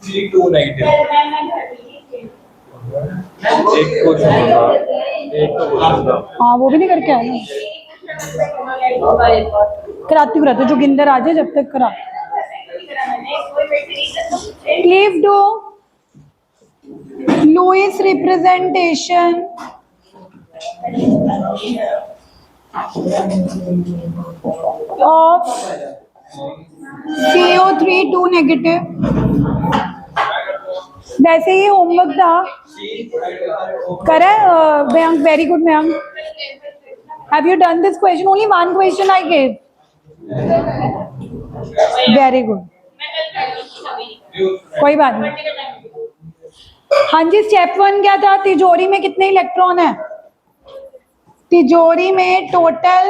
C2 negative. एक को छोड़ना, एक को बोलना। हाँ वो भी नहीं करके आए ना। कराती कराते जोगिंदर आ जाए जब तक करा। Please do Lewis representation of CO3 2 negative. वैसे ये होमवर्क था करा Mayank, very good Mayank. Have you done this question? Only one question I gave. Very good, कोई बात नहीं। हाँ जी, स्टेप 1 क्या था? तिजोरी में कितने इलेक्ट्रॉन है? तिजोरी में टोटल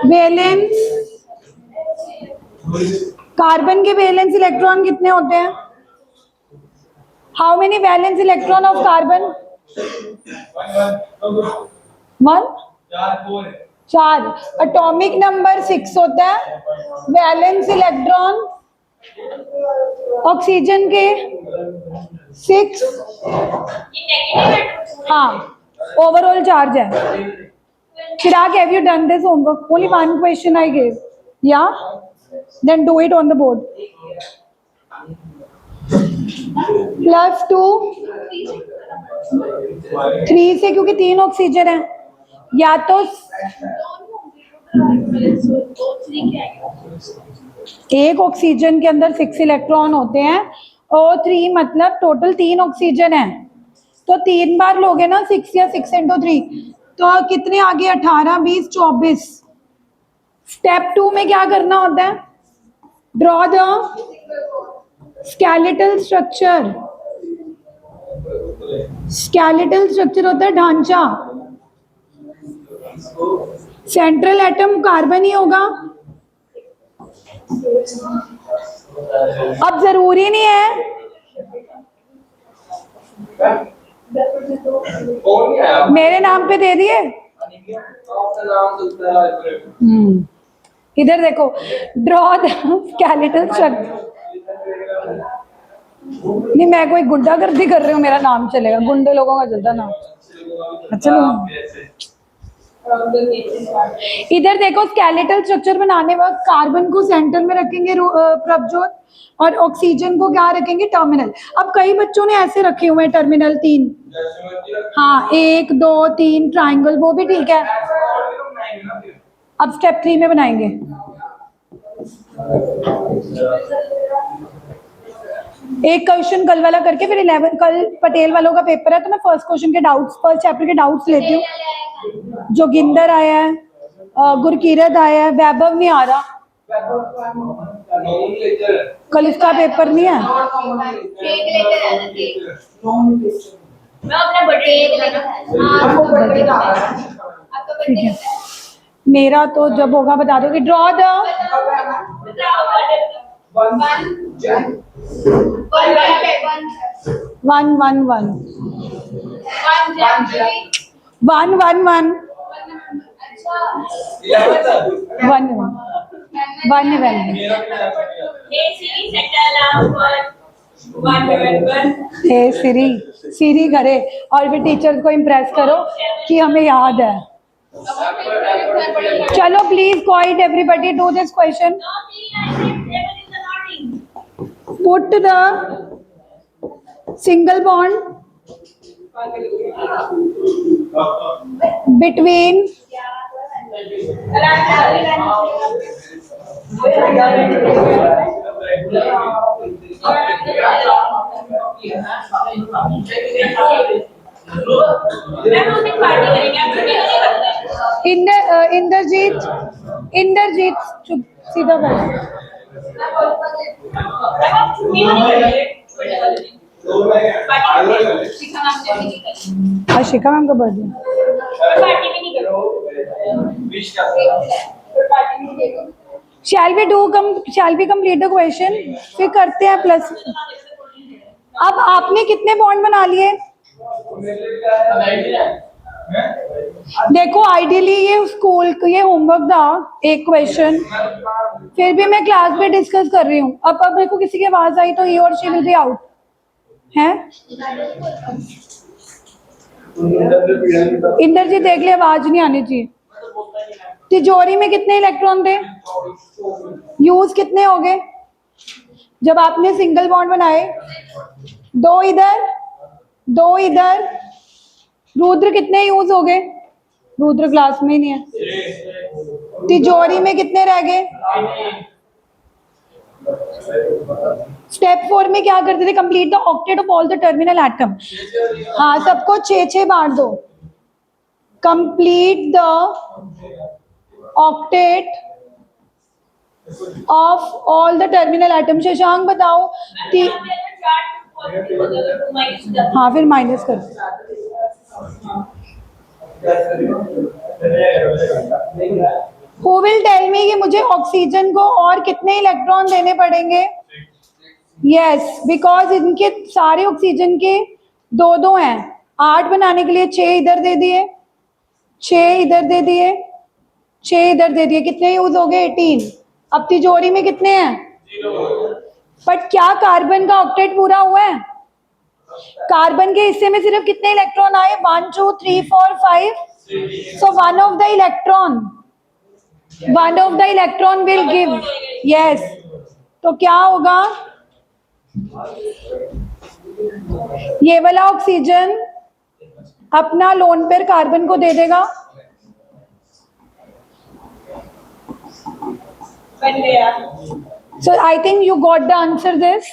वैलेंस, कार्बन के वैलेंस इलेक्ट्रॉन कितने होते हैं? How many valence electron of carbon? 1 4। Atomic number 6 होता है। वैलेंस इलेक्ट्रॉन ऑक्सीजन के 6। हाँ, ओवरऑल चार्ज है। Chirag, have you done this homework? Only one question I gave. Yeah? Then do it on the board. +2 3 से, क्योंकि 3 oxygen है। या तो एक ऑक्सीजन के अंदर 6 इलेक्ट्रॉन होते हैं और 3 मतलब टोटल 3 ऑक्सीजन है, तो 3 बार लोगे ना 6 या 6 × 3, तो कितने आ गए? 18, 20, 24। स्टेप 2 में क्या करना होता है? Draw the skeletal structure. Skeletal structure होता है ढांचा। सेंट्रल एटम कार्बन ही होगा। अब जरूरी नहीं है मेरे नाम पे दे दिए। इधर देखो, ड्रॉ द स्केलेटल स्ट्रक्चर। नहीं, मैं कोई गुंडागर्दी कर रही हूँ, मेरा नाम चलेगा, गुंडे लोगों का चलता नाम। चलो इधर देखो, स्केलेटल स्ट्रक्चर बनाने वक्त कार्बन को सेंटर में रखेंगे प्रभजोत, और ऑक्सीजन को क्या रखेंगे? टर्मिनल। अब कई बच्चों ने ऐसे रखे हुए हैं टर्मिनल 3। हाँ, 1 2 3 ट्राइंगल, वो भी ठीक है। अब स्टेप 3 में बनाएंगे। एक क्वेश्चन कल वाला करके फिर 11 कल पटेल वालों का पेपर है, तो मैं फर्स्ट क्वेश्चन के डाउट्स, फर्स्ट चैप्टर के डाउट्स लेती हूँ। जोगिंदर आया है, गुरकीरत आया है, वैभव नहीं आ रहा। कल इसका पेपर नहीं है। ठीक है, मेरा तो जब होगा बता दोगे। ड्रॉ द 1 1 1 1 1 1 सीरी करे और फिर टीचर्स को इम्प्रेस करो कि हमें याद है। चलो please quiet everybody, do this question. Put the single bond between Indrajeet चुप सीधा बैठ। शिखा मैम का birthday. Shall we complete the question, फिर करते हैं प्लस। अब आपने कितने बॉन्ड बना लिए? देखो आइडियली ये स्कूल ये होमवर्क था एक क्वेश्चन, फिर भी मैं क्लास में डिस्कस कर रही हूँ। अब मेरे को किसी की आवाज आई तो ही और शी विल बी आउट है। इंद्रजीत देख ले, आवाज नहीं आनी चाहिए। तिजोरी में कितने इलेक्ट्रॉन थे, यूज कितने हो गए जब आपने सिंगल बॉन्ड बनाए? 2 इधर 2 इधर। रुद्र कितने यूज हो गए? रुद्र क्लास में ही नहीं है। तिजोरी में कितने रह गए? स्टेप 4 में क्या करते थे? Complete the octet of all the terminal atom. हाँ, सबको 6-6 बांट दो। Complete the octet of all the terminal atom. Shashank बताओ। हाँ, फिर माइनस कर। Who will tell me कि मुझे ऑक्सीजन को और कितने इलेक्ट्रॉन देने पड़ेंगे? यस, बिकॉज इनके सारे ऑक्सीजन के 2-2 हैं। 8 बनाने के लिए 6 इधर दे दिए, 6 इधर दे दिए, 6 इधर दे दिए। कितने यूज हो गए? 18। अब तिजोरी में कितने हैं? 0। बट क्या कार्बन का ऑक्टेट पूरा हुआ है? कार्बन के हिस्से में सिर्फ कितने इलेक्ट्रॉन आए? 1 2 3 4 5। So one of the electron will give. Yes, तो क्या होगा? ये वाला ऑक्सीजन अपना लोन पेयर कार्बन को दे देगा। So I think you got the answer this.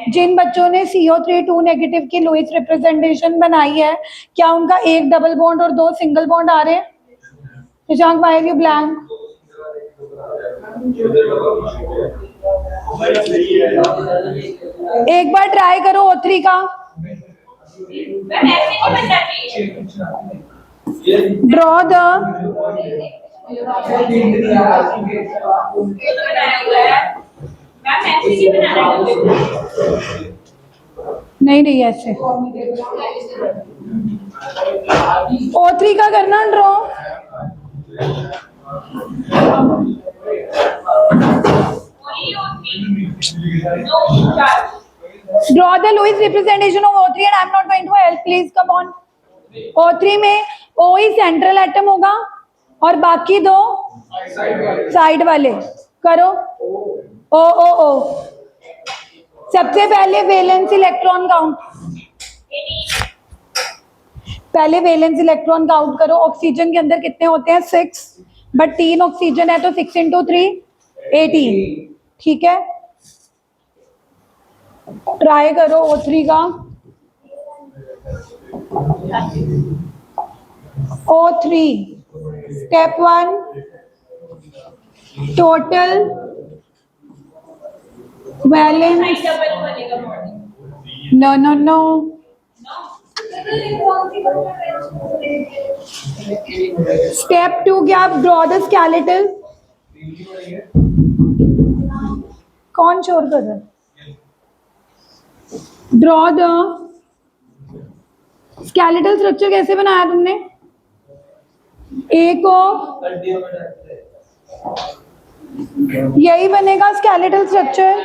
जिन बच्चों ने CO3 2 नेगेटिव की लुईस रिप्रेजेंटेशन बनाई है, क्या उनका एक डबल बॉन्ड और 2 सिंगल बॉन्ड आ रहे हैं? Shashank, why are you blank? एक बार ट्राई करो O3 का। ड्रॉ द नहीं ऐसे। O3 का करना draw. Draw the Lewis representation of O3 and I am not going to help. Please come on. O3 में O ही सेंट्रल एटम होगा और बाकी 2 साइड वाले। करो O। सबसे पहले वैलेंस इलेक्ट्रॉन काउंट। पहले वैलेंस इलेक्ट्रॉन काउंट करो। ऑक्सीजन के अंदर कितने होते हैं? 6, बट 3 ऑक्सीजन है तो 6 × 3 18। ठीक है, ट्राई करो O3 का। O3 step 1 total valence. No step 2 क्या? आप ड्रॉ द स्केलेटल। कौन शोर कर रहा है? Draw the skeletal structure. कैसे बनाया तुमने? एक यही बनेगा skeletal structure,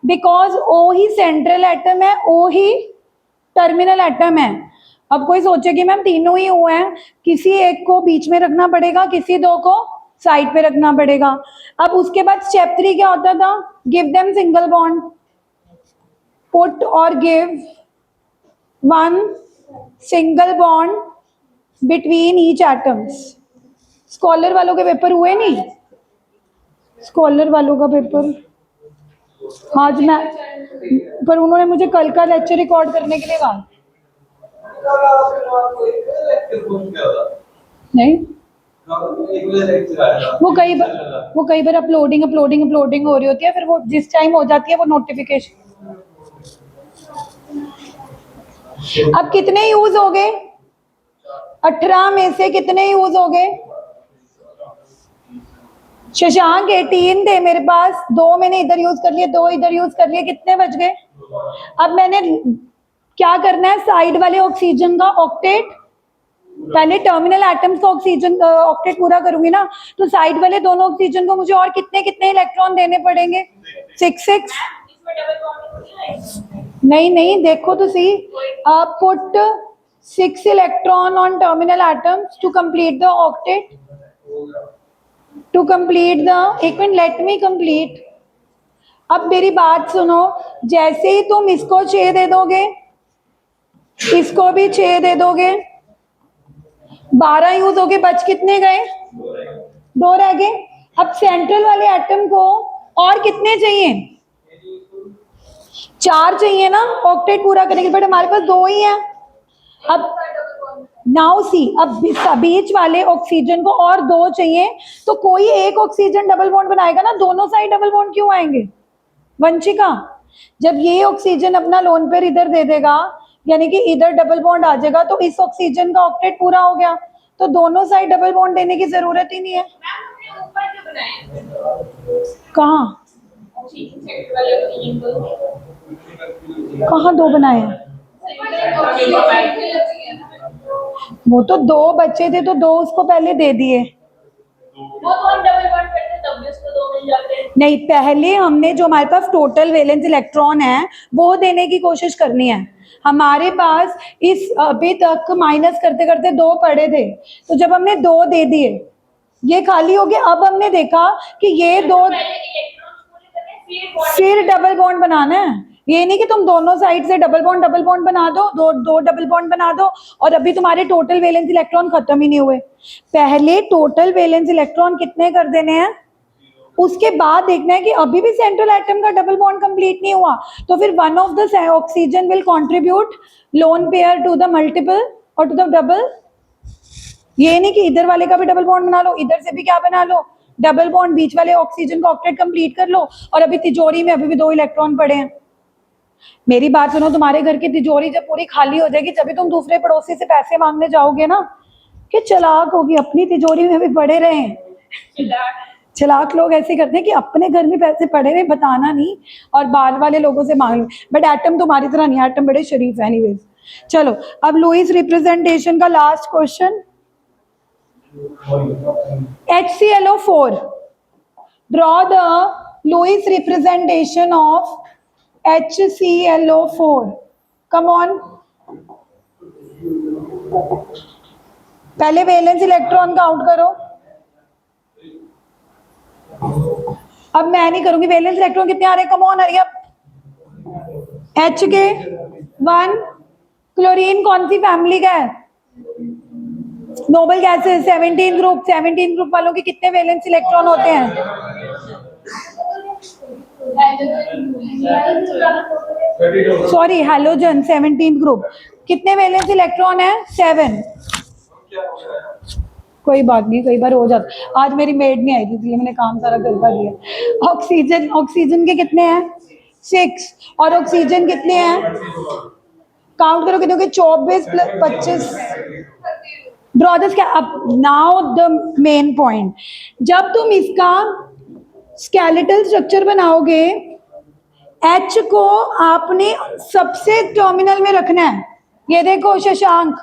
because O he central atom है, O ही टर्मिनल एटम है। अब कोई सोचे कि मैम तीनों ही O हैं, किसी एक को बीच में रखना पड़ेगा, किसी 2 को साइड पे रखना पड़ेगा। अब उसके बाद स्टेप 3 क्या होता था? Give them single bond. Put और give 1 single bond between each atoms. Scholar वालों के पेपर हुए नहीं? स्कॉलर वालों का पेपर आज मैं, पर उन्होंने मुझे कल का लेक्चर रिकॉर्ड करने के लिए कहा। नहीं, वो कई बार अपलोडिंग हो रही होती है, फिर वो जिस टाइम हो जाती है वो नोटिफिकेशन। अब कितने यूज हो गए? 18 में से कितने यूज हो गए? शशांक 18 थे मेरे पास, 2 मैंने इधर यूज कर लिए, 2 इधर यूज कर लिए, कितने बच गए? अब मैंने क्या करना है? साइड वाले ऑक्सीजन का ऑक्टेट पहले टर्मिनल एटम्स का ऑक्सीजन ऑक्टेट पूरा करूंगी ना, तो साइड वाले दोनों ऑक्सीजन को मुझे और कितने कितने इलेक्ट्रॉन देने पड़ेंगे? 6 6। नहीं नहीं, देखो तो सही, put 6 electron on terminal atoms to complete the octet, to complete the, एक मिनट लेट मी कंप्लीट। अब मेरी बात सुनो, जैसे ही तुम इसको 6 दे दोगे, इसको भी 6 दे दोगे, 12 यूज हो गए, बच कितने गए? 2 रह गए। अब सेंट्रल वाले एटम को और कितने चाहिए? 4 चाहिए ना ऑक्टेट पूरा करेंगे, बट हमारे पास 2 ही है। अब नाउ सी, अब बीच वाले ऑक्सीजन को और 2 चाहिए, तो कोई एक ऑक्सीजन डबल बॉन्ड बनाएगा ना, दोनों साइड डबल बॉन्ड क्यों आएंगे वंशिका? जब ये ऑक्सीजन अपना लोन पेयर इधर दे देगा, यानी कि इधर डबल बॉन्ड आ जाएगा, तो इस ऑक्सीजन का ऑक्टेट पूरा हो गया, तो दोनों साइड डबल बॉन्ड देने की जरूरत ही नहीं है। कहाँ कहाँ 2 बनाए हैं? वो तो 2 बच्चे थे, तो 2 उसको पहले दे दिए। वो तो हम डबल बॉन्ड करते हैं तब भी उसको 2 मिल जाते हैं। नहीं, पहले हमने जो हमारे पास टोटल वैलेंस इलेक्ट्रॉन है वो देने की कोशिश करनी है। हमारे पास इस अभी तक माइनस करते करते 2 पड़े थे, तो जब हमने 2 दे दिए, ये खाली हो गया। अब हमने देखा कि ये 2, फिर डबल बॉन्ड बनाना है। ये नहीं कि तुम दोनों साइड से डबल बॉन्ड बना दो, दो डबल बॉन्ड बना दो, और अभी तुम्हारे टोटल वैलेंस इलेक्ट्रॉन खत्म ही नहीं हुए। पहले टोटल वैलेंस इलेक्ट्रॉन कितने कर देने हैं, उसके बाद देखना है कि अभी भी सेंट्रल एटम का डबल बॉन्ड कंप्लीट नहीं हुआ, तो फिर one of the oxygen will contribute lone pair to the multiple और टू द डबल। ये नहीं कि इधर वाले का भी डबल बॉन्ड बना लो, इधर से भी क्या बना लो, डबल बॉन्ड, बीच वाले ऑक्सीजन का ऑक्टेट कंप्लीट कर लो, और अभी तिजोरी में अभी भी 2 इलेक्ट्रॉन पड़े हैं। मेरी बात सुनो, तुम्हारे घर की तिजोरी जब पूरी खाली हो जाएगी, जब भी तुम दूसरे पड़ोसी से पैसे मांगने जाओगे ना, कि चालाक होगी, अपनी तिजोरी में भी पड़े रहे। चालाक लोग ऐसे करते हैं कि अपने घर में पैसे पड़े रहे, बताना नहीं, और बाहर वाले लोगों से मांग लो। बट एटम तुम्हारी तरह नहीं, एटम बड़े शरीफ है। एनीवेज, चलो अब लुईस रिप्रेजेंटेशन का last question. HClO4, draw the Lewis representation of HClO4. Come on. पहले वैलेंस इलेक्ट्रॉन काउंट करो। अब मैं नहीं करूंगी, वैलेंस इलेक्ट्रॉन कितने आ रहे हैं? Come on, hurry up. H के 1। क्लोरीन कौन सी फैमिली का है? Noble gases, 17 group. 17 ग्रुप वालों के कितने वैलेंस इलेक्ट्रॉन होते हैं? Sorry, halogen 17 group. कितने वैलेंस इलेक्ट्रॉन है? 7। कोई बात नहीं, कई बार हो जाता। आज मेरी मेड नहीं आई थी, इसलिए मैंने काम सारा करवा दिया। ऑक्सीजन के कितने हैं? 6। और ऑक्सीजन कितने हैं? काउंट करो कितने हो गए? 24 + 25। Draw the now the main point. जब तुम इसका स्केलेटल स्ट्रक्चर बनाओगे, H को आपने सबसे टर्मिनल में रखना है। ये देखो शशांक,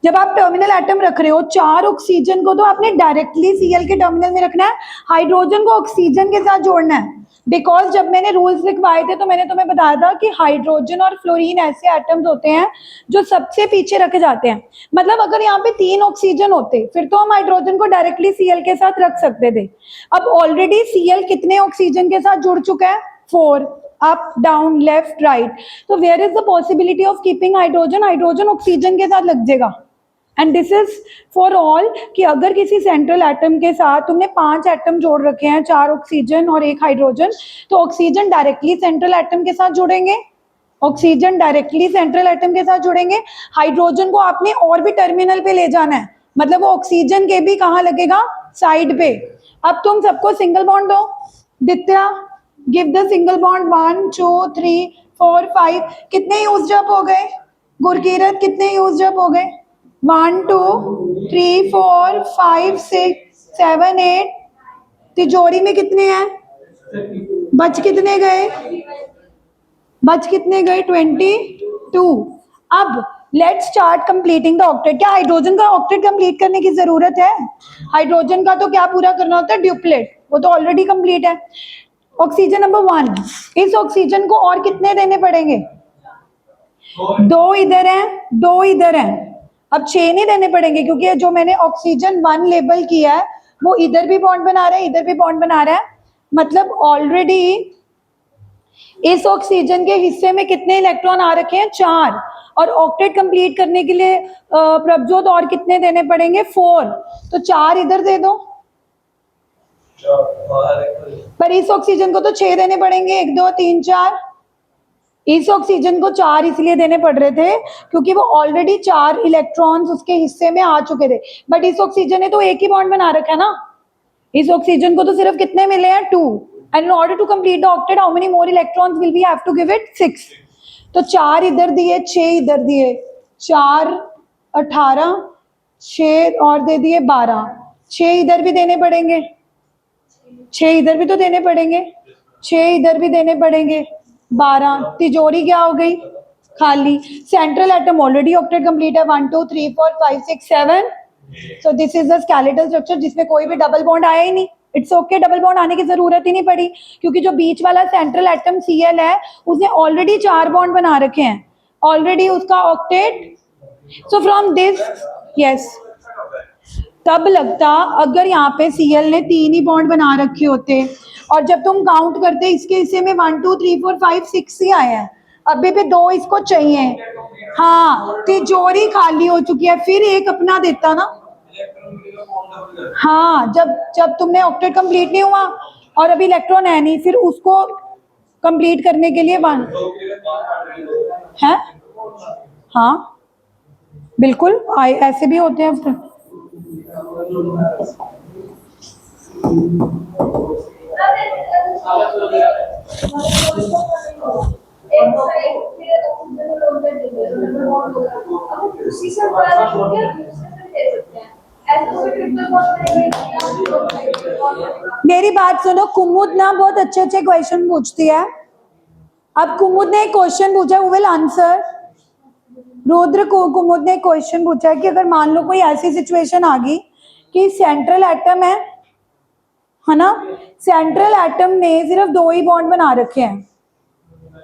जब आप टर्मिनल एटम रख रहे हो, 4 ऑक्सीजन को तो आपने डायरेक्टली Cl के टर्मिनल में रखना है, हाइड्रोजन को ऑक्सीजन के साथ जोड़ना है। बिकॉज जब मैंने रूल्स लिखवाए थे तो मैंने तुम्हें बताया था कि हाइड्रोजन और फ्लोरीन ऐसे एटम्स होते हैं जो सबसे पीछे रखे जाते हैं। मतलब अगर यहाँ पे 3 ऑक्सीजन होते फिर तो हम हाइड्रोजन को डायरेक्टली Cl के साथ रख सकते थे। अब ऑलरेडी Cl कितने ऑक्सीजन के साथ जुड़ चुका है? 4। अप डाउन लेफ्ट राइट, तो where is the possibility of keeping hydrogen? Hydrogen oxygen के साथ लग जाएगा। And this is for all कि अगर किसी सेंट्रल एटम के साथ तुमने 5 एटम जोड़ रखे हैं, 4 ऑक्सीजन और 1 हाइड्रोजन, तो ऑक्सीजन डायरेक्टली सेंट्रल एटम के साथ जुड़ेंगे, ऑक्सीजन डायरेक्टली सेंट्रल एटम के साथ जुड़ेंगे। हाइड्रोजन को आपने और भी टर्मिनल पे ले जाना है, मतलब वो ऑक्सीजन के भी कहाँ लगेगा? साइड पे। अब तुम सबको सिंगल बॉन्ड दो। दित्या, गिव द सिंगल बॉन्ड। 1 2 3 4 5। कितने यूज अप हो गए? गुरकीरत, कितने यूज अप हो गए? 1 2 3 4 5 6 7 8। तिजोरी में कितने हैं? बच कितने गए? 22। अब let's start completing the octet. क्या हाइड्रोजन का ऑक्टेट कंप्लीट करने की जरूरत है? हाइड्रोजन का तो क्या पूरा करना होता है? ड्यूप्लेट, वो तो ऑलरेडी कंप्लीट है। ऑक्सीजन नंबर 1, इस ऑक्सीजन को और कितने देने पड़ेंगे? 2 इधर हैं, 2 इधर हैं। अब 6 नहीं देने पड़ेंगे, क्योंकि जो मैंने ऑक्सीजन 1 लेबल किया है वो इधर भी बॉन्ड बना रहा है, इधर भी बॉन्ड बना रहा है। मतलब ऑलरेडी इस ऑक्सीजन के हिस्से में कितने इलेक्ट्रॉन आ रखे हैं? 4। और ऑक्टेट कंप्लीट करने के लिए प्रभजोत और कितने देने पड़ेंगे? 4। तो 4 इधर दे दो, पर इस ऑक्सीजन को तो 6 देने पड़ेंगे। 1 2 3 4। इस ऑक्सीजन को 4 इसलिए देने पड़ रहे थे क्योंकि वो ऑलरेडी 4 इलेक्ट्रॉन्स उसके हिस्से में आ चुके थे। बट इस ऑक्सीजन ने तो एक ही बॉन्ड बना रखा है ना, इस ऑक्सीजन को तो सिर्फ कितने मिले हैं? 2। And in order to complete the octet how many more electrons will we have to give it? 6। तो 4 इधर दिए, 6 इधर दिए, 4 18, 6 और दे दिए 12। 6 इधर भी देने पड़ेंगे, 6 इधर भी तो देने पड़ेंगे, 6 इधर भी देने पड़ेंगे, 12। तिजोरी क्या हो गई? खाली। Central atom already octet complete है, 1 2 3 4 5 6 7। So this is the skeletal structure जिसमें कोई भी डबल बॉन्ड आया ही नहीं। इट्स ओके, डबल बॉन्ड आने की जरूरत ही नहीं पड़ी, क्योंकि जो बीच वाला सेंट्रल एटम Cl है उसने ऑलरेडी 4 बॉन्ड बना रखे हैं, ऑलरेडी उसका octet. So from this, yes, तब लगता अगर यहाँ पे Cl ने 3 ही बॉन्ड बना रखे होते, और जब तुम काउंट करते इसके हिस्से में 1 2 3 4 5 6 ही आए हैं, अभी भी 2 इसको चाहिए। हाँ, तिजोरी खाली हो चुकी है, फिर एक अपना देता ना। हाँ, जब तुमने ऑक्टेट कंप्लीट नहीं हुआ और अभी इलेक्ट्रॉन है नहीं, फिर उसको कंप्लीट करने के लिए 1 है। हाँ बिल्कुल, ऐसे भी होते हैं फिर। मेरी बात सुनो, कुमुद ना बहुत अच्छे अच्छे क्वेश्चन पूछती है। अब कुमुद ने एक क्वेश्चन पूछा, हु विल आंसर? रुद्र को कुमुद ने क्वेश्चन पूछा कि अगर मान लो कोई ऐसी सिचुएशन आ गई कि सेंट्रल एटम है ना, सेंट्रल एटम ने सिर्फ 2 ही बॉन्ड बना रखे हैं,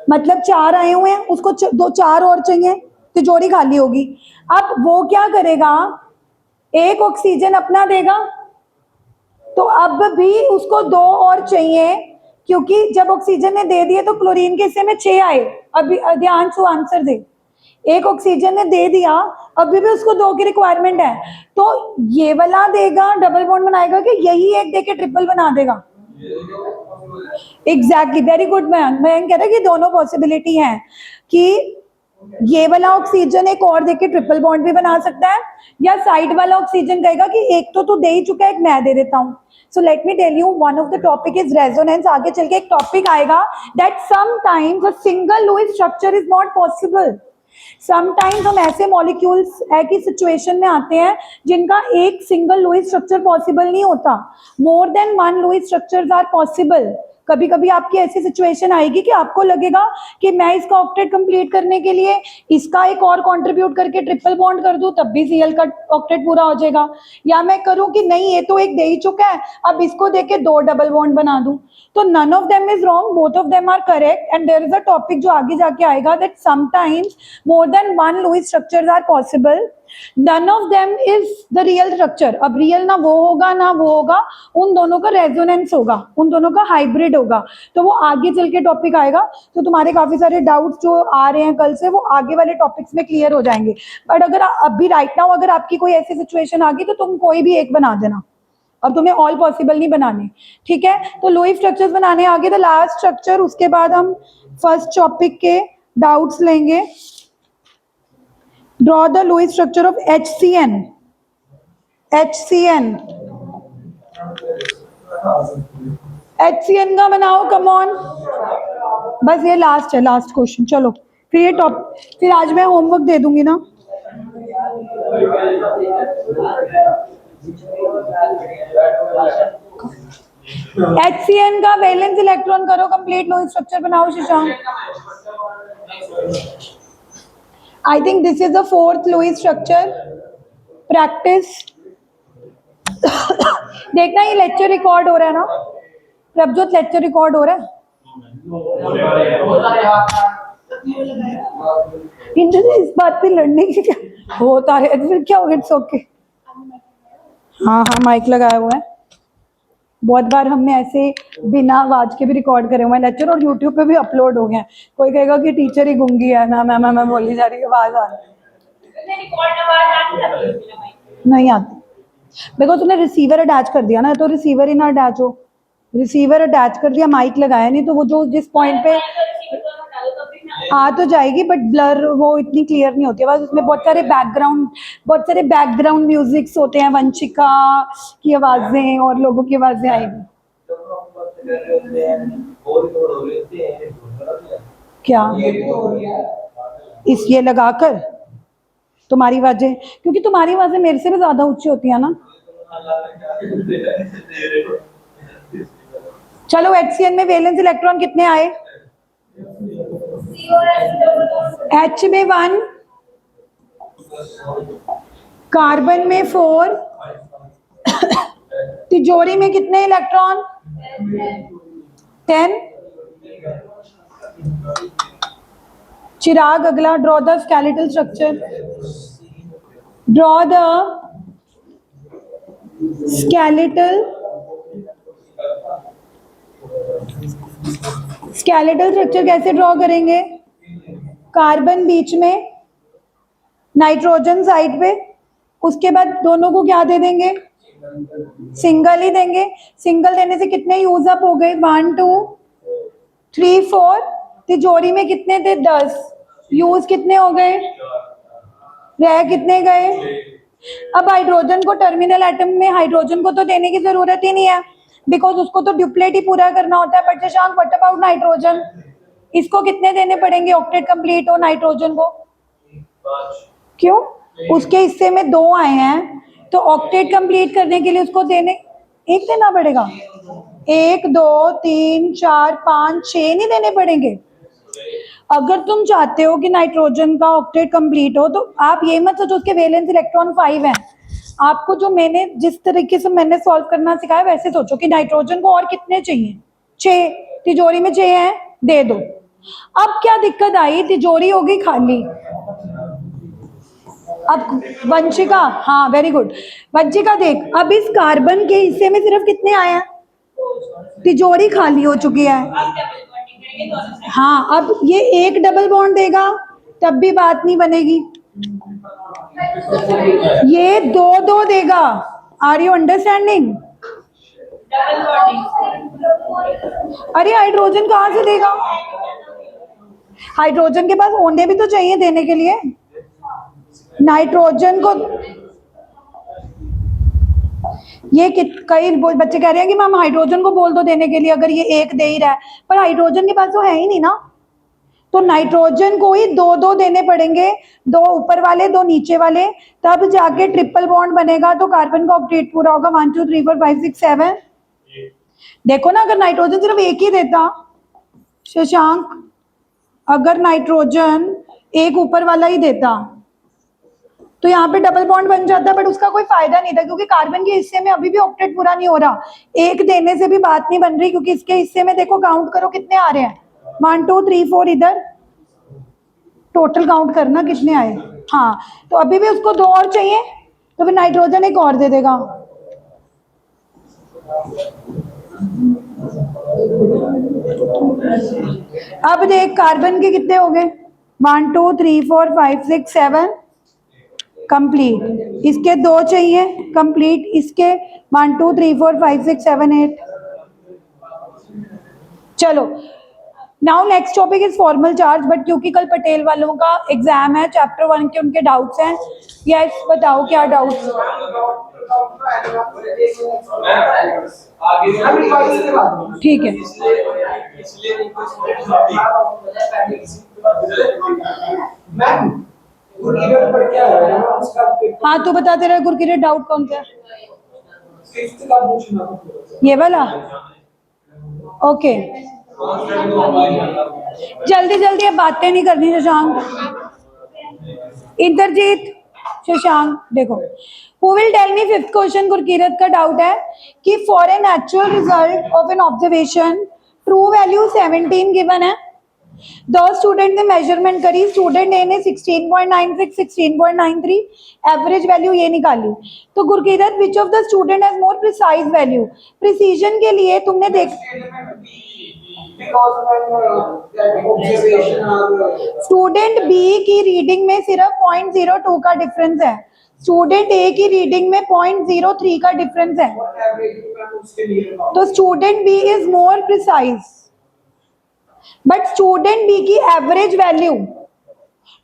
मतलब 4 आए हुए हैं, उसको 4 और चाहिए, तिजोरी खाली होगी। अब वो क्या करेगा? एक ऑक्सीजन अपना देगा, तो अब भी उसको 2 और चाहिए, क्योंकि जब ऑक्सीजन ने दे दिए तो क्लोरीन के हिस्से में 6 आए। अभी ध्यान से आंसर दे, एक ऑक्सीजन ने दे दिया, अभी भी उसको 2 की रिक्वायरमेंट है, तो ये वाला देगा डबल बॉन्ड बनाएगा कि यही एक देके ट्रिपल बना देगा? Exactly, very good man. मैं कह रहा कि दोनों पॉसिबिलिटी है कि ये वाला ऑक्सीजन एक और देके ट्रिपल बॉन्ड भी बना सकता है, या साइड वाला ऑक्सीजन कहेगा कि एक तो दे ही चुका है, एक मैं दे देता हूँ। So let me tell you, one of the topic is resonance. आगे चल के एक टॉपिक आएगा that sometimes a single Lewis structure is not possible. Sometimes हम ऐसे मॉलिक्यूल्स की सिचुएशन में आते हैं जिनका एक सिंगल लुईस स्ट्रक्चर पॉसिबल नहीं होता, more than 1 Lewis structures are possible. कभी कभी आपकी ऐसी सिचुएशन आएगी कि आपको लगेगा कि मैं इसका ऑक्टेट कंप्लीट करने के लिए इसका एक और कंट्रीब्यूट करके ट्रिपल बॉन्ड कर दूं, तब भी Cl का ऑक्टेट पूरा हो जाएगा। या मैं करूं कि नहीं, ये तो एक दे ही चुका है, अब इसको देके 2 डबल बॉन्ड बना दूं। तो none of them is wrong, both of them are correct. And there is a topic जो आगे जाके आएगा that sometimes more than 1 Lewis structures are possible, none of them is the real structure. अब real ना वो होगा ना वो होगा, उन दोनों का रेजोनेंस होगा, उन दोनों का हाइब्रिड होगा। तो वो आगे चल के टॉपिक आएगा, तो तुम्हारे काफी सारे डाउट्स जो आ रहे हैं कल से वो आगे वाले टॉपिक्स में क्लियर हो जाएंगे। बट अगर अभी राइट नाउ अगर आपकी कोई ऐसी सिचुएशन आ गई तो तुम कोई भी एक बना देना, अब तुम्हें ऑल पॉसिबल नहीं बनाने, ठीक है? तो लुईस स्ट्रक्चर्स बनाने आगे, द लास्ट स्ट्रक्चर, उसके बाद हम फर्स्ट टॉपिक के डाउट्स लेंगे। Draw the Lewis structure of HCN. HCN. HCN का बनाओ, कम ऑन। बस ये लास्ट है, लास्ट क्वेश्चन। चलो फिर ये फिर आज मैं होमवर्क दे दूंगी ना। HCN का वैलेंस इलेक्ट्रॉन करो कंप्लीट, लुईस स्ट्रक्चर बनाओ Shashank. I think this is the fourth Lewis structure. Practice. देखना ये लेक्चर रिकॉर्ड हो रहा है ना प्रभजोत, लेक्चर रिकॉर्ड हो रहा है। इनसे इस बात पे लड़ने की क्या होता है, फिर क्या हो गया, इट्स ओके। हाँ हाँ माइक लगाया हुआ है, बहुत बार हमने ऐसे बिना आवाज के भी रिकॉर्ड करे हुए हैं लेक्चर और यूट्यूब पे भी अपलोड हो गए हैं। कोई कहेगा कि टीचर ही गूंगी है, मैं बोली जा रही है, आवाज आ रही नहीं आती। देखो तुमने रिसीवर अटैच कर दिया ना, तो रिसीवर ही ना अटैच हो, रिसीवर अटैच कर दिया, माइक लगाया नहीं, तो वो जो जिस पॉइंट पे आ तो जाएगी बट ब्लर वो इतनी क्लियर नहीं होती है। बस उसमें बहुत सारे बैकग्राउंड म्यूजिक्स होते हैं, वंशिका की आवाजें और लोगों की आवाजें आएगी। क्या इस ये लगाकर तुम्हारी आवाजें, क्योंकि तुम्हारी आवाजें मेरे से भी ज्यादा ऊंची होती है ना। चलो HCN में वैलेंस इलेक्ट्रॉन कितने आए? H में 1, कार्बन में 4, तिजोरी में कितने इलेक्ट्रॉन? 10। चिराग अगला, draw the skeletal structure, draw the skeletal structure कैसे ड्रॉ करेंगे? कार्बन बीच में, नाइट्रोजन साइड पे, उसके बाद दोनों को क्या दे देंगे? सिंगल ही देंगे। सिंगल देने से कितने यूज अप हो गए? 1 2 3 4। तिजोरी में कितने थे? 10। यूज कितने हो गए? रह कितने गए? अब हाइड्रोजन को, टर्मिनल एटम में हाइड्रोजन को तो देने की जरूरत ही नहीं है, बिकॉज उसको तो ड्यूप्लेट ही पूरा करना होता है। But Shashank what about nitrogen? इसको कितने देने पड़ेंगे ऑक्टेट कंप्लीट हो नाइट्रोजन को? क्यों? उसके हिस्से में 2 आए हैं, तो ऑक्टेट कंप्लीट करने के लिए उसको देने एक देना पड़ेगा। 1 2 3 4 5 6 नहीं देने पड़ेंगे। अगर तुम चाहते हो कि नाइट्रोजन का ऑक्टेट कंप्लीट हो, तो आप ये मत सोचो उसके वैलेंस इलेक्ट्रॉन 5 हैं। आपको जो मैंने जिस तरीके से मैंने सॉल्व करना सिखाया वैसे सोचो कि नाइट्रोजन को और कितने चाहिए? 6। तिजोरी में 6 हैं, दे दो। अब क्या दिक्कत आई? तिजोरी होगी खाली। अब वंशिका, हाँ वेरी गुड वंशिका, देख अब इस कार्बन के हिस्से में सिर्फ कितने आए हैं? तिजोरी खाली हो चुकी है। हाँ, अब ये एक डबल बॉन्ड देगा तब भी बात नहीं बनेगी, ये 2 2 देगा। Are you understanding? अरे हाइड्रोजन कहाँ से देगा? हाइड्रोजन के पास होने भी तो चाहिए देने के लिए। नाइट्रोजन को ये कई बच्चे कह रहे हैं कि मैम हाइड्रोजन को बोल दो देने के लिए, अगर ये 1 दे ही रहा है, पर हाइड्रोजन के पास तो है ही नहीं ना, तो नाइट्रोजन को ही 2 2 देने पड़ेंगे, 2 ऊपर वाले 2 नीचे वाले, तब जाके ट्रिपल बॉन्ड बनेगा, तो कार्बन का ऑक्टेट पूरा होगा 1 2 3 4 5 6 7। देखो ना, अगर नाइट्रोजन सिर्फ 1 ही देता शशांक, अगर नाइट्रोजन 1 ऊपर वाला ही देता तो यहाँ पे डबल बॉन्ड बन जाता, बट उसका कोई फायदा नहीं था, क्योंकि कार्बन के हिस्से में अभी भी ऑक्टेट पूरा नहीं हो रहा। 1 देने से भी बात नहीं बन रही, क्योंकि इसके हिस्से में देखो, काउंट करो कितने आ रहे हैं, 1 2 3 4, इधर टोटल काउंट करना कितने आए। हाँ, तो अभी भी उसको 2 और चाहिए, तो फिर नाइट्रोजन 1 और दे देगा। अब देख कार्बन के कितने हो गए? 1 2 3 4 5 6 7 कंप्लीट। इसके 2 चाहिए कंप्लीट, इसके 1 2 3 4 5 6 7 8। चलो, now next topic is formal charge, but क्योंकि कल पटेल वालों का एग्जाम है, चैप्टर 1 के उनके डाउट्स हैं। यस, बताओ क्या डाउट्स? ठीक है, हाँ तो बता, तेरा गुरकीरत डाउट कौन सा? ये वाला? ओके, जल्दी जल्दी, अब बातें नहीं करनी शशांक। इंद्रजीत, शशांक, देखो who will tell me fifth question. Gurkirat का डाउट है कि for an actual result of an observation true value 17 given है। दो स्टूडेंट ने मेजरमेंट करी, स्टूडेंट ए ने 16.96, 16.93, एवरेज वैल्यू ये निकाली। तो Gurkirat which of the student has more precise value. Precision के लिए तुमने देख स्टूडेंट बी की रीडिंग में सिर्फ 0.02 का डिफरेंस है, स्टूडेंट ए की रीडिंग में 0.03 का डिफरेंस है, तो student B is more precise. But student B की एवरेज वैल्यू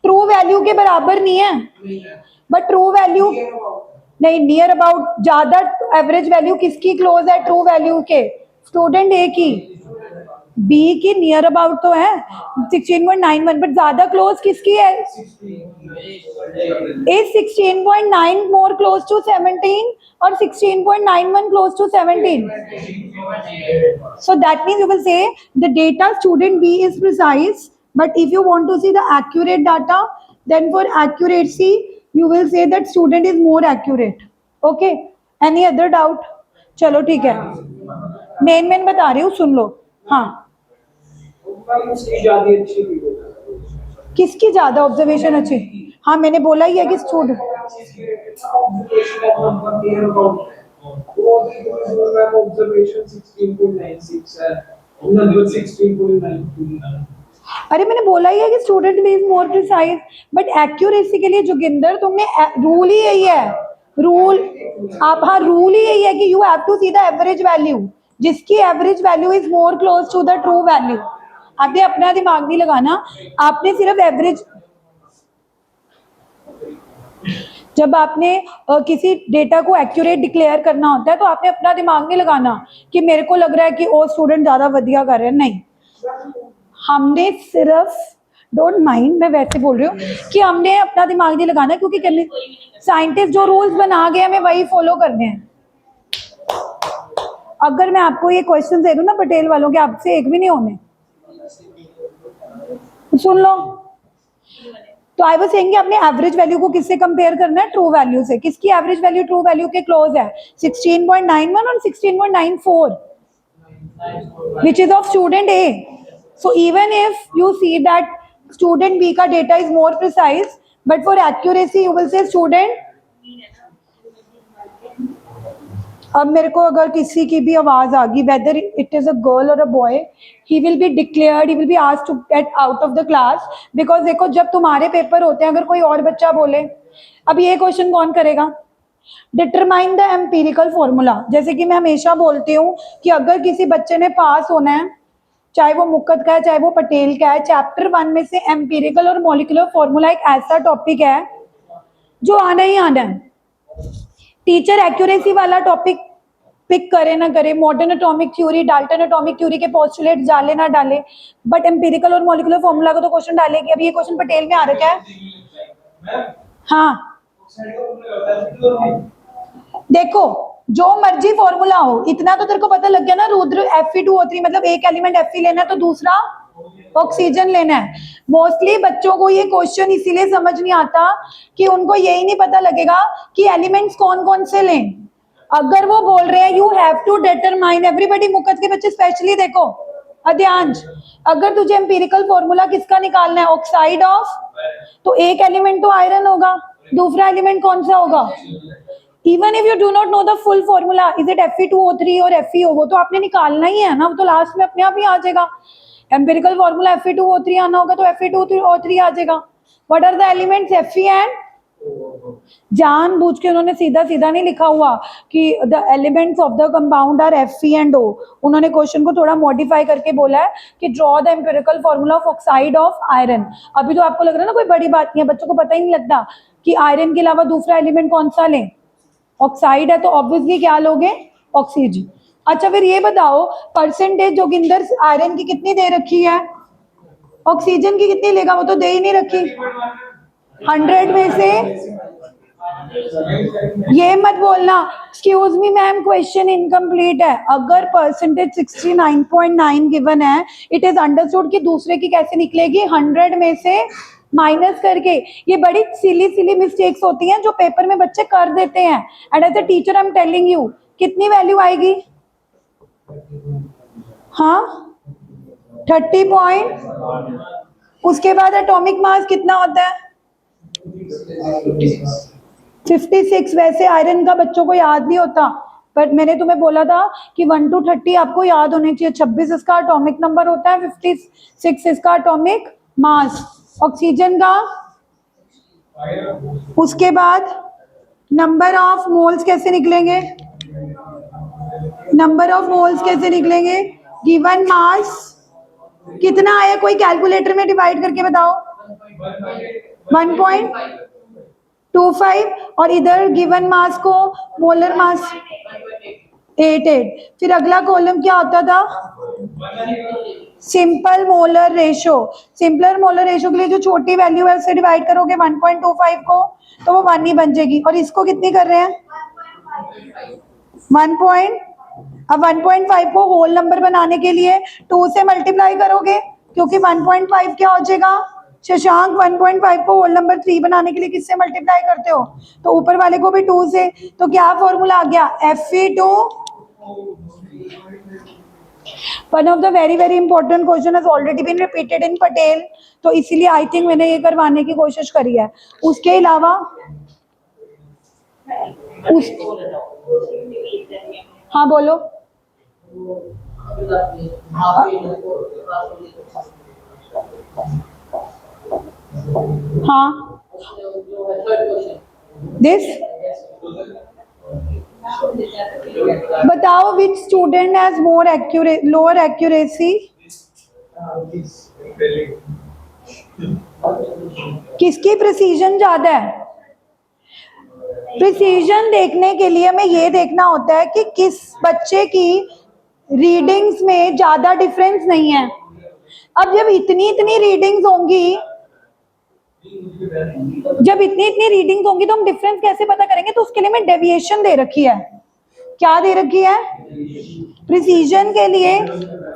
ट्रू वैल्यू के बराबर नहीं है, बट ट्रू वैल्यू नहीं, नियर अबाउट। ज्यादा एवरेज वैल्यू किसकी क्लोज है ट्रू वैल्यू के? स्टूडेंट ए की। बी की नियर अबाउट तो है 16.91, बट ज्यादा क्लोज किसकी है? इज 16.9 मोर क्लोज टू 17 और 16.91 close to 17? So that means you will say the data student B is precise, but if you want to see the accurate data, then for accuracy you will say that student is more accurate. Okay? Any other doubt? चलो ठीक है, main बता रही हूँ, सुन लो। हाँ, किसकी ज्यादा observation अच्छी? हाँ, मैंने बोला ही है कि स्टूडेंट अरे मैंने बोला ही है कि स्टूडेंट भी is more precise, but accuracy के लिए जोगिंदर तुमने रूल ही यही है, रूल आप, हाँ रूल ही यही है कि you have to see the average value, जिसकी average value is more close to the true value. आपने अपना दिमाग नहीं लगाना, आपने सिर्फ एवरेज, जब आपने किसी डेटा को एक्यूरेट डिक्लेयर करना होता है तो आपने अपना दिमाग नहीं लगाना कि मेरे को लग रहा है कि वो स्टूडेंट ज्यादा वधिया कर रहे हैं, नहीं। हमने सिर्फ, डोंट माइंड, मैं वैसे बोल रही हूँ कि हमने अपना दिमाग नहीं लगाना, क्योंकि करने साइंटिस्ट जो रूल्स बना गए हमें वही फॉलो करने हैं। अगर मैं आपको ये क्वेश्चन दे दूं ना पटेल वालों के, आपसे एक भी नहीं होने, सुन लो। तो आई वाज सेइंग आपने एवरेज वैल्यू को किससे कंपेयर करना है? ट्रू वैल्यू से। किसकी एवरेज वैल्यू ट्रू वैल्यू के क्लोज है? 16.91 और 16.94, which is of student A. So even if you see that student B का data is more precise, but for accuracy you will say student। अब मेरे को अगर किसी की भी आवाज आ गई, whether it is a girl or a boy, he will be declared, he will be asked to get out of the class, because देखो जब तुम्हारे पेपर होते हैं अगर कोई और बच्चा बोले, अब ये क्वेश्चन कौन करेगा? Determine the empirical formula. जैसे कि मैं हमेशा बोलती हूँ कि अगर किसी बच्चे ने पास होना है, चाहे वो मुक्कत का है चाहे वो पटेल का है, चैप्टर 1 में से एम्पिरिकल और मॉलिक्यूलर फॉर्मूला एक ऐसा टॉपिक है जो आना ही आना है। टीचर एक्यूरेसी वाला टॉपिक पिक करे ना करे, modern atomic theory, Dalton atomic theory के पोस्टुलेट्स डाले ना डाले, बट एम्पिरिकल और मॉलिक्यूलर फॉर्मूला का तो क्वेश्चन डालेगी। अभी ये क्वेश्चन पटेल में आ रखा है। हाँ देखो, जो मर्जी फॉर्मूला हो, इतना तो तेरे को पता लग गया ना रुद्र, Fe2O3 मतलब एक एलिमेंट Fe लेना है तो दूसरा ऑक्सीजन लेना है। मोस्टली बच्चों को ये क्वेश्चन इसीलिए समझ नहीं आता कि उनको यही नहीं पता लगेगा कि एलिमेंट्स कौन कौन से लें। अगर वो बोल रहे हैं you have to determine, everybody, मुकद्दर के बच्चे स्पेशली देखो, अध्यांश, अगर तुझे एम्पिरिकल फॉर्मूला किसका निकालना है? ऑक्साइड ऑफ, तो एक एलिमेंट तो आयरन होगा, दूसरा एलिमेंट कौन सा होगा? Even if you do not know the full formula, is it Fe2O3 और Fe, वो तो आपने निकालना ही है ना, वो तो लास्ट में अपने आप ही आ जाएगा। एम्पिरिकल फॉर्मूला Fe2O3 आना होगा तो Fe2O3 आ जाएगा। What are the elements? Fe and, जानबूझ के उन्होंने सीधा सीधा नहीं लिखा हुआ कि the elements of the compound are Fe and O। उन्होंने क्वेश्चन को थोड़ा मॉडिफाई करके बोला है कि draw the empirical formula of oxide of iron. अभी तो आपको लग रहा है ना कोई बड़ी बात नहीं है, बच्चों को पता ही नहीं लगता कि आयरन के अलावा दूसरा एलिमेंट कौन सा लें। ऑक्साइड है तो ऑब्वियसली क्या लोगे? ऑक्सीजन। अच्छा फिर ये बताओ, परसेंटेज जोगिंदर आयरन की कितनी दे रखी है, ऑक्सीजन की कितनी लेगा? वो तो दे ही नहीं रखी। 100 में से, ये मत बोलना excuse me ma'am question incomplete है। अगर परसेंटेज 69.9 गिवन है, इट इज अंडरस्टूड कि दूसरे की कैसे निकलेगी? 100 में से माइनस करके। ये बड़ी सिली सिली मिस्टेक्स होती हैं जो पेपर में बच्चे कर देते हैं, and as a teacher I am telling you. कितनी वैल्यू आएगी? हाँ 30 पॉइंट। उसके बाद एटॉमिक मास कितना होता है? 56। वैसे आयरन का बच्चों को याद नहीं होता, पर मैंने तुम्हें बोला था कि 1 to 30 आपको याद होने चाहिए। 26 इसका एटॉमिक नंबर होता है, 56 इसका एटॉमिक मास ऑक्सीजन का। उसके बाद नंबर ऑफ मोल्स कैसे निकलेंगे? नंबर ऑफ मोल्स कैसे निकलेंगे? गिवन मास कितना आया, कोई कैलकुलेटर में डिवाइड करके बताओ। 1.25। और इधर गिवन मास को मोलर मास 88। फिर अगला कॉलम क्या होता था? Simple molar ratio. Simple molar ratio के लिए जो छोटी वैल्यू है उससे डिवाइड करोगे 1.25 को, तो वो 1 ही बन जाएगी। और इसको कितनी कर रहे हैं? 1. अब 1.5 को होल नंबर बनाने के लिए 2 से मल्टीप्लाई करोगे, क्योंकि 1.5 क्या हो जाएगा शशांक? 1.5 को होल नंबर 3 बनाने के लिए किससे मल्टीप्लाई करते हो? तो ऊपर वाले को भी 2 से। तो क्या फॉर्मूला आ गया? Fe2। One of the very important question has already been repeated in Patel, तो इसीलिए आई थिंक मैंने ये करवाने की कोशिश करी है। उसके अलावा हाँ बोलो। हाँ दिस बताओ, which student has more accurate lower accuracy? किसकी प्रिसीजन ज्यादा है? प्रिसीजन देखने के लिए हमें ये देखना होता है कि किस बच्चे की रीडिंग्स में ज्यादा डिफरेंस नहीं है। अब जब इतनी रीडिंग्स होंगी, तो हम डिफरेंस कैसे पता करेंगे? तो उसके लिए मैं डेविएशन दे रखी है। क्या दे रखी है? प्रिसीजन के लिए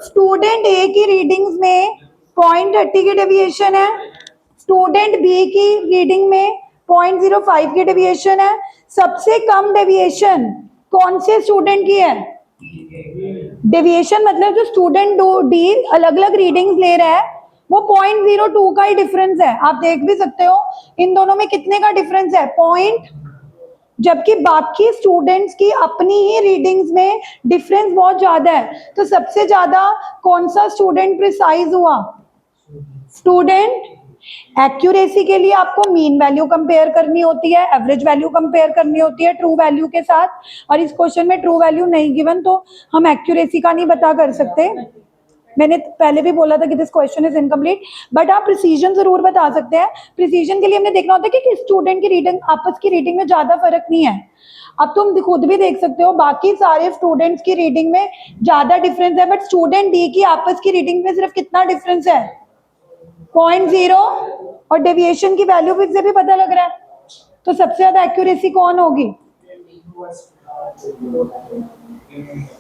स्टूडेंट ए की रीडिंग्स में 0.30 की डेविएशन है, स्टूडेंट बी की रीडिंग में 0.05 की डेविएशन है। सबसे कम डेविएशन कौन से स्टूडेंट की है? डेविएशन मतलब जो स्टूडेंट डी अलग अलग रीडिंग्स ले रहा है वो 0.02 का ही डिफरेंस है। आप देख भी सकते हो इन दोनों में कितने का डिफरेंस है? पॉइंट। जबकि बाकी स्टूडेंट्स की अपनी ही रीडिंग्स में डिफरेंस बहुत ज्यादा है। तो सबसे ज्यादा कौन सा स्टूडेंट प्रिसाइज हुआ? स्टूडेंट। एक्यूरेसी के लिए आपको मीन वैल्यू कंपेयर करनी होती है, एवरेज वैल्यू कंपेयर करनी होती है ट्रू वैल्यू के साथ। और इस क्वेश्चन में ट्रू वैल्यू नहीं गिवन, तो हम एक्यूरेसी का नहीं बता कर सकते। मैंने पहले भी बोला था कि this question is incomplete, but आप प्रिसीजन जरूर बता सकते हैं। प्रिसीजन के लिए हमने देखना होता है कि स्टूडेंट की रीडिंग आपस की रीडिंग में ज्यादा फर्क नहीं है। अब तुम खुद भी देख सकते हो बाकी सारे स्टूडेंट्स की रीडिंग में ज्यादा डिफरेंस है, बट स्टूडेंट डी की आपस की रीडिंग में सिर्फ कितना डिफरेंस है? 0.0। और डेविएशन की वैल्यू फिर से भी पता लग रहा है। तो सबसे ज्यादा एक्यूरेसी कौन होगी?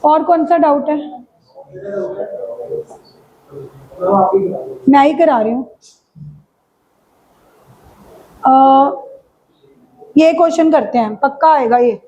और कौन सा डाउट है? मैं ही करा रही हूँ। ये क्वेश्चन करते हैं, पक्का आएगा ये।